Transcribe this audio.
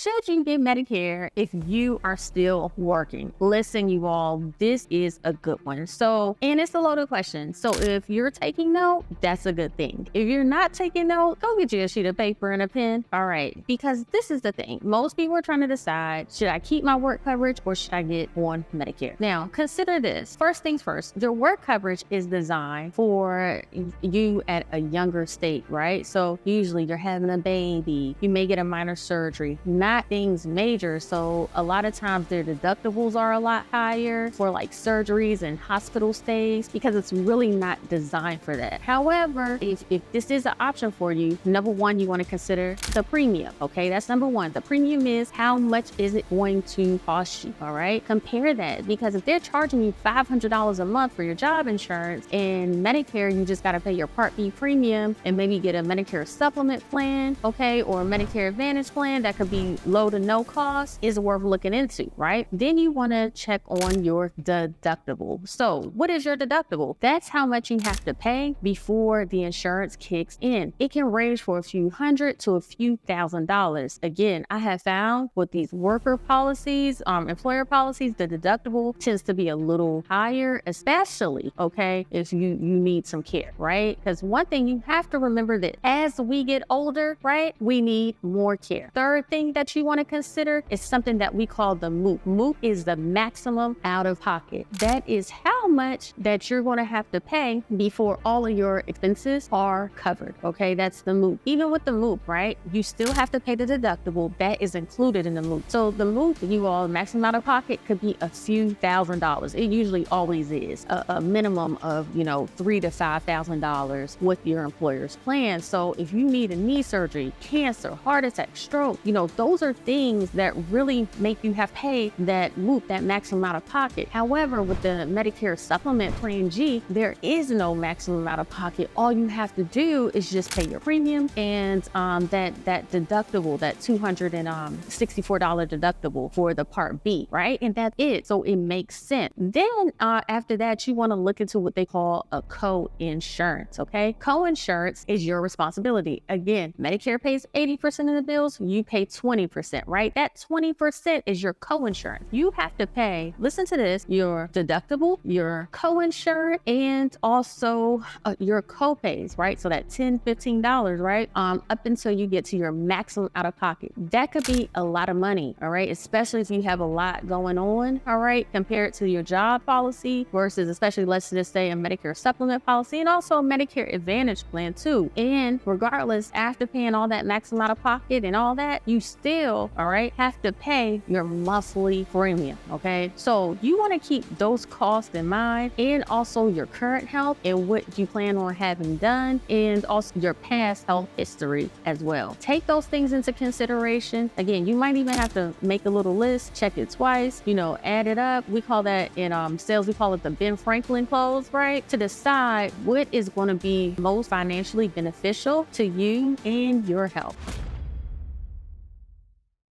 should you get Medicare if you are still working? Listen, you all, this is a good one. So, and it's a loaded question. So if you're taking note, that's a good thing. If you're not taking note, go get you a sheet of paper and a pen. All right, because this is the thing. Most people are trying to decide, should I keep my work coverage or should I get on Medicare? Now, consider this. First things first, your work coverage is designed for you at a younger state, right? So usually you're having a baby, you may get a minor surgery, not things major. So a lot of times their deductibles are a lot higher for like surgeries and hospital stays because it's really not designed for that. However, if this is an option for you, number one, you want to consider the premium. Okay, that's number one. The premium is how much is it going to cost you? All right, compare that, because if they're charging you $500 a month for your job insurance and Medicare, you just got to pay your Part B premium and maybe get a Medicare supplement plan, okay, or a Medicare Advantage plan that could be low to no cost, is worth looking into, right? Then you want to check on your deductible. So what is your deductible? That's how much you have to pay before the insurance kicks in. It can range for a few hundred to a few $1,000s. Again, I have found with these worker policies, employer policies, the deductible tends to be a little higher, especially, okay, if you need some care, right? Because one thing you have to remember that as we get older, right, we need more care. Third thing that you want to consider is something that we call the MOOP. MOOP is the maximum out of pocket. That is how much that you're going to have to pay before all of your expenses are covered. Okay, that's the MOOP. Even with the MOOP, right, you still have to pay the deductible. That is included in the MOOP. So the MOOP, you all, maximum out of pocket could be a few $1,000s. It usually always is a minimum of, $3,000 to $5,000 with your employer's plan. So if you need a knee surgery, cancer, heart attack, stroke, those are things that really make you have to pay that MOOP, that maximum out of pocket. However, with the Medicare Supplement Plan G, there is no maximum out of pocket. All you have to do is just pay your premium and that deductible, that $264 deductible for the Part B, right? And that's it. So it makes sense. Then after that, you want to look into what they call a co-insurance, okay? Co-insurance is your responsibility. Again, Medicare pays 80% of the bills, you pay 20%, right? That 20% is your co-insurance. You have to pay, listen to this, your deductible, your co-insurance, and also your co-pays, right? So that $10, $15, right? Up until you get to your maximum out of pocket. That could be a lot of money, all right? Especially if you have a lot going on, all right? Compared to your job policy versus, especially let's just say, a Medicare supplement policy and also a Medicare Advantage plan too. And regardless, after paying all that maximum out of pocket and all that, you still, all right, have to pay your monthly premium, okay? So you want to keep those costs in mind, and also your current health and what you plan on having done, and also your past health history as well. Take those things into consideration. Again, you might even have to make a little list, check it twice, add it up. We call that in sales, we call it the Ben Franklin close, right? To decide what is going to be most financially beneficial to you and your health.